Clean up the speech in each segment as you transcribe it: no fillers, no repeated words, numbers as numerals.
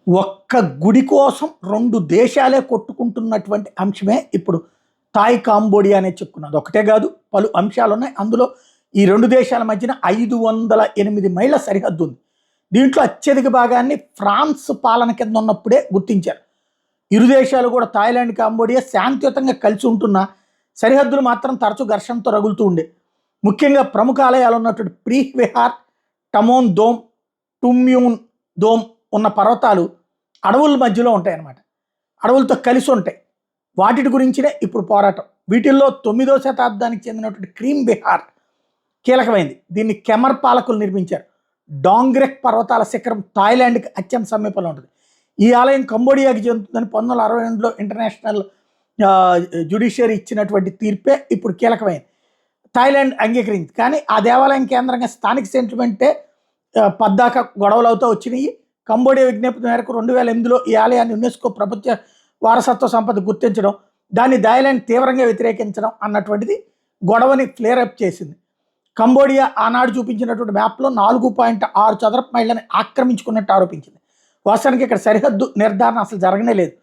ఒక్క గుడి కోసం 2 దేశాలే కొట్టుకుంటున్నటువంటి అంశమే ఇప్పుడు థాయ్ కాంబోడియా అనే చెప్పుకున్నది. ఒకటే కాదు, పలు అంశాలు ఉన్నాయి. అందులో ఈ 2 దేశాల మధ్యన 508 మైళ్ళ సరిహద్దు ఉంది. దీంట్లో అత్యధిక భాగాన్ని ఫ్రాన్స్ పాలన కింద ఉన్నప్పుడే గుర్తించారు. ఇరు దేశాలు కూడా థాయిలాండ్, కాంబోడియా శాంతియుతంగా కలిసి ఉంటున్న సరిహద్దులు మాత్రం తరచూ ఘర్షణతో రగులుతూ ఉండే. ముఖ్యంగా ప్రముఖ ఆలయాలు ఉన్నటువంటి ప్రీహ్ విహార్, టమోన్ దోమ్, టుమ్యూన్ దోమ్ ఉన్న పర్వతాలు అడవుల మధ్యలో ఉంటాయి అన్నమాట. అడవులతో కలిసి ఉంటాయి. వాటి గురించినే ఇప్పుడు పోరాటం. వీటిల్లో 9వ శతాబ్దానికి చెందినటువంటి క్రీమ్ బిహార్ కీలకమైంది. దీన్ని కెమర్ పాలకులు నిర్మించారు. డాంగ్రెక్ పర్వతాల శిఖరం థాయిలాండ్కి అత్యంత సమీపంలో ఉంటుంది. ఈ ఆలయం కంబోడియాకి చెందుతుందని 1962లో ఇంటర్నేషనల్ జ్యుడిషియరీ ఇచ్చినటువంటి తీర్పే ఇప్పుడు కీలకమైంది. థాయిలాండ్ అంగీకరించింది. కానీ ఆ దేవాలయం కేంద్రంగా స్థానిక సెంటిమెంటే పద్దాక గొడవలు అవుతూ వచ్చినాయి. కంబోడియా విజ్ఞప్తి మేరకు 2008లో ఈ ఆలయాన్ని యునెస్కో ప్రపంచ వారసత్వ సంపద గుర్తించడం, దాన్ని థాయిలాండ్ తీవ్రంగా వ్యతిరేకించడం అన్నటువంటిది గొడవని ఫ్లేరప్ చేసింది. కంబోడియా ఆనాడు చూపించినటువంటి మ్యాప్లో 4.6 చదరపు మైళ్ళని ఆక్రమించుకున్నట్టు ఆరోపించింది. వాస్తవానికి ఇక్కడ సరిహద్దు నిర్ధారణ అసలు జరగనే లేదు.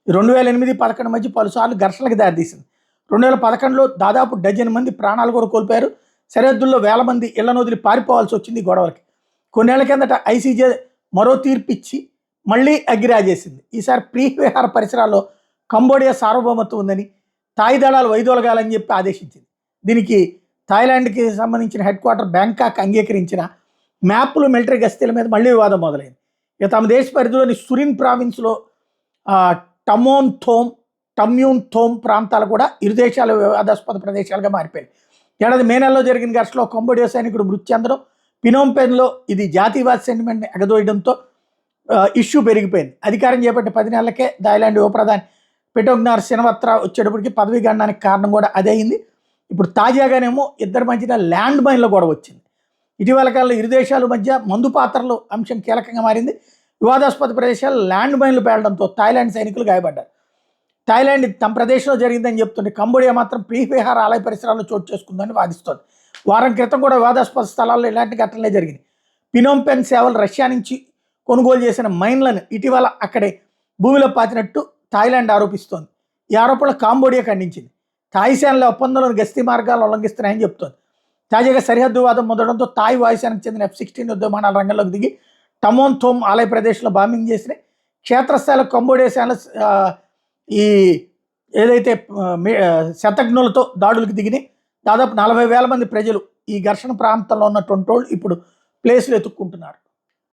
2008-11 మధ్య పలుసార్లు ఘర్షణలకు దారితీసింది. 2011లో దాదాపు డజన్ మంది ప్రాణాలు కూడా కోల్పోయారు. సరిహద్దుల్లో వేల మంది ఇళ్లను వదిలి పారిపోవాల్సి వచ్చింది గొడవలకి. కొన్నేళ్ల కిందట ఐసీజే మరో తీర్పిచ్చి మళ్ళీ అగ్గిరాజేసింది. ఈసారి ప్రీహ్ విహార పరిసరాల్లో కంబోడియా సార్వభౌమత్వం ఉందని, థాయ్ దళాలు వైదొలగాలని చెప్పి ఆదేశించింది. దీనికి థాయిలాండ్కి సంబంధించిన హెడ్ క్వార్టర్ బ్యాంకాక్ అంగీకరించిన మ్యాప్లు, మిలిటరీ గస్తీల మీద మళ్ళీ వివాదం మొదలైంది. ఇక తమ దేశ పరిధిలోని సురిన్ ప్రావిన్స్లో టమ్యూన్ థోమ్ ప్రాంతాలు కూడా ఇరు దేశాల వివాదాస్పద ప్రదేశాలుగా మారిపోయాయి. ఏడాది మే నెలలో జరిగిన ఘర్షణలో కంబోడియా సైనికుడు మృతి చెందడం, పినోంపెన్లో ఇది జాతీయవాద సెంటిమెంట్ని ఎగదోయడంతో ఇష్యూ పెరిగిపోయింది. అధికారం చేపట్టే 10 నెలలకే థాయిలాండ్ యువ ప్రధాని పెటోగ్నార్ సినవత్రా వచ్చేటప్పటికి పదవీ గండానికి కారణం కూడా అదే అయింది. ఇప్పుడు తాజాగానేమో ఇద్దరి మధ్యన ల్యాండ్ మైన్ల గొడవ వచ్చింది. ఇటీవల కాలంలో ఇరు దేశాల మధ్య మందు పాత్రలు అంశం కీలకంగా మారింది. వివాదాస్పద ప్రదేశాలు ల్యాండ్ మైన్లు పేలడంతో థాయిలాండ్ సైనికులు గాయపడ్డారు. థాయిలాండ్ తమ ప్రదేశంలో జరిగిందని చెప్తుంటే కంబోడియా మాత్రం ప్రీహ్ విహార్ ఆలయ పరిసరాల్లో చోటు చేసుకుందని వాదిస్తోంది. వారం క్రితం కూడా వివాదాస్పద స్థలాల్లో ఇలాంటి ఘటనలే జరిగింది. పినోంపెన్ సేవలు రష్యా నుంచి కొనుగోలు చేసిన మైన్లను ఇటీవల అక్కడే భూమిలో పాతినట్టు థాయిలాండ్ ఆరోపిస్తోంది. ఈ ఆరోపణలు కాంబోడియా ఖండించింది. థాయ్ సేనల ఒప్పందంలోని గస్తీ మార్గాలు ఉల్లంఘిస్తున్నాయని చెప్తోంది. తాజాగా సరిహద్దు వివాదం మొదలడంతో థాయ్ వాయుసేనకు చెందిన F-16 యుద్ధ విమానాల రంగంలోకి దిగి టమోన్ థోమ్ ఆలయ ప్రదేశంలో బాంబింగ్ చేసిన క్షేత్రస్థాయిలో కంబోడియా సేనలు ఈ ఏదైతే శతఘ్నులతో దాడులకు దిగినాయి. దాదాపు 40,000 మంది ప్రజలు ఈ ఘర్షణ ప్రాంతంలో ఉన్నటువంటి వాళ్ళు ఇప్పుడు ప్లేసులు ఎత్తుక్కుంటున్నారు.